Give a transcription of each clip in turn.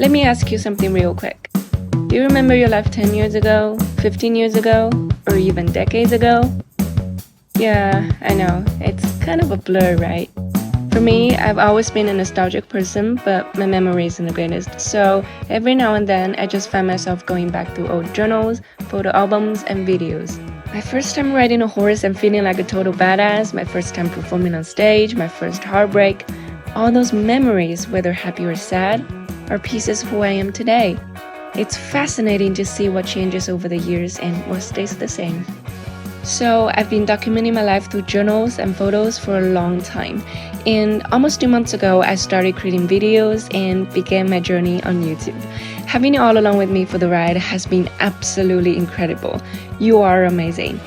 Let me ask you something real quick. Do you remember your life 10 years ago, 15 years ago, or even decades ago? Yeah, I know, it's kind of a blur, right? For me, I've always been a nostalgic person, but my memory isn't the greatest. So every now and then, I just find myself going back through old journals, photo albums, and videos. My first time riding a horse and feeling like a total badass, my first time performing on stage, my first heartbreak, all those memories, whether happy or sad, are pieces of who I am today. It's fascinating to see what changes over the years and what stays the same. So I've been documenting my life through journals and photos for a long time. And almost 2 months ago, I started creating videos and began my journey on YouTube. Having you all along with me for the ride has been absolutely incredible. You are amazing.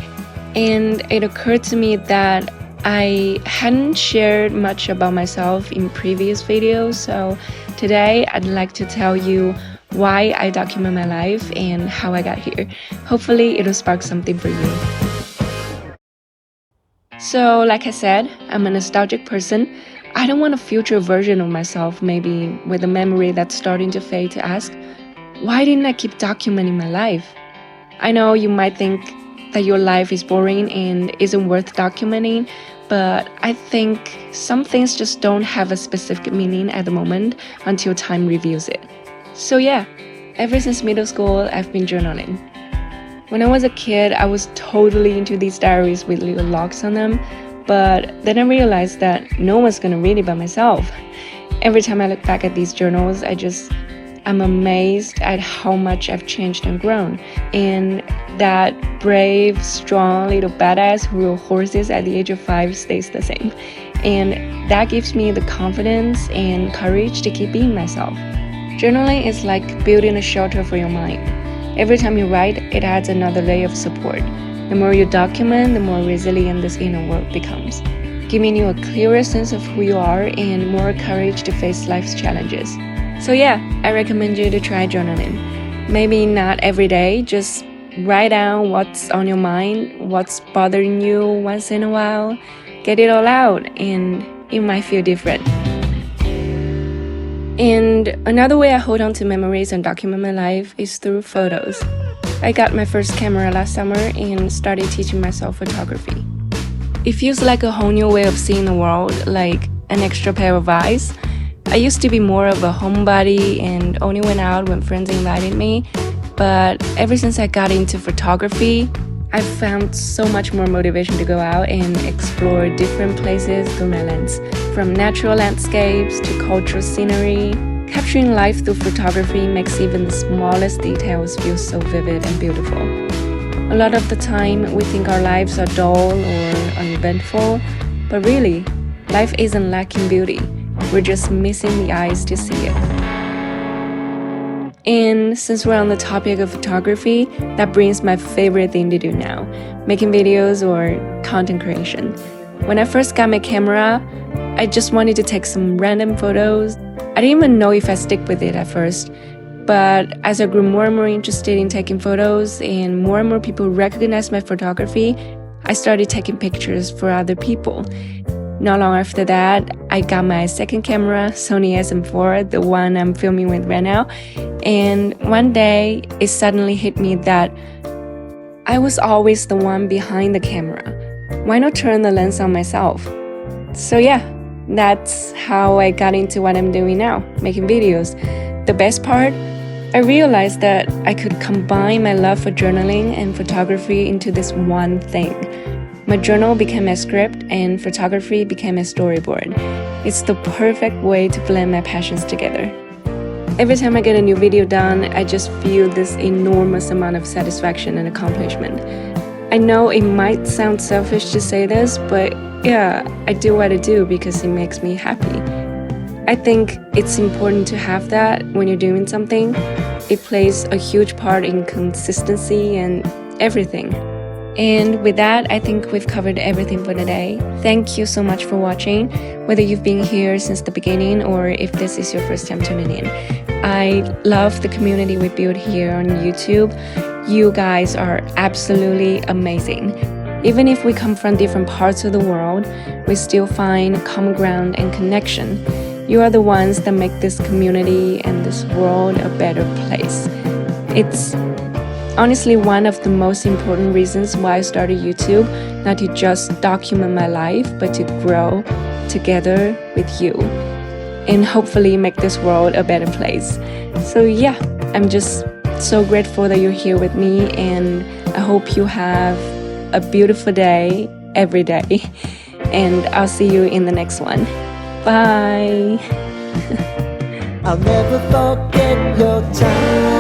And it occurred to me that I hadn't shared much about myself in previous videos, so today I'd like to tell you why I document my life and how I got here. Hopefully it'll spark something for you. So like I said, I'm a nostalgic person. I don't want a future version of myself, maybe with a memory that's starting to fade, to ask, why didn't I keep documenting my life? I know you might think that your life is boring and isn't worth documenting, but I think some things just don't have a specific meaning at the moment until time reveals it. So yeah, ever since middle school, I've been journaling. When I was a kid, I was totally into these diaries with little logs on them, but then I realized that no one's gonna read it but myself. Every time I look back at these journals, I'm amazed at how much I've changed and grown, and that brave, strong little badass who rode horses at the age of 5 stays the same. And that gives me the confidence and courage to keep being myself. Journaling is like building a shelter for your mind. Every time you write, it adds another layer of support. The more you document, the more resilient this inner world becomes, giving you a clearer sense of who you are and more courage to face life's challenges. So yeah, I recommend you to try journaling. Maybe not every day, just write down what's on your mind, what's bothering you once in a while. Get it all out and it might feel different. And another way I hold on to memories and document my life is through photos. I got my first camera last summer and started teaching myself photography. It feels like a whole new way of seeing the world, like an extra pair of eyes. I used to be more of a homebody and only went out when friends invited me, but ever since I got into photography, I've found so much more motivation to go out and explore different places through my lens. From natural landscapes to cultural scenery, capturing life through photography makes even the smallest details feel so vivid and beautiful. A lot of the time, we think our lives are dull or uneventful, but really, life isn't lacking beauty. We're just missing the eyes to see it. And since we're on the topic of photography, that brings my favorite thing to do now, making videos or content creation. When I first got my camera, I just wanted to take some random photos. I didn't even know if I'd stick with it at first. But as I grew more and more interested in taking photos and more people recognized my photography, I started taking pictures for other people. Not long after that, I got my second camera, Sony SM4, the one I'm filming with right now. And one day, it suddenly hit me that I was always the one behind the camera. Why not turn the lens on myself? So yeah, that's how I got into what I'm doing now, making videos. The best part? I realized that I could combine my love for journaling and photography into this one thing. My journal became a script and photography became a storyboard. It's the perfect way to blend my passions together. Every time I get a new video done, I just feel this enormous amount of satisfaction and accomplishment. I know it might sound selfish to say this, but yeah, I do what I do because it makes me happy. I think it's important to have that when you're doing something. It plays a huge part in consistency and everything. And with that, I think we've covered everything for today. Thank you so much for watching, whether you've been here since the beginning or if this is your first time tuning in. I love the community we built here on YouTube. You guys are absolutely amazing. Even if we come from different parts of the world, we still find common ground and connection. You are the ones that make this community and this world a better place. It's honestly one of the most important reasons why I started YouTube, not to just document my life, but to grow together with you and hopefully make this world a better place. So yeah, I'm just so grateful that you're here with me, and I hope you have a beautiful day every day. And I'll see you in the next one. Bye! I'll never forget your time.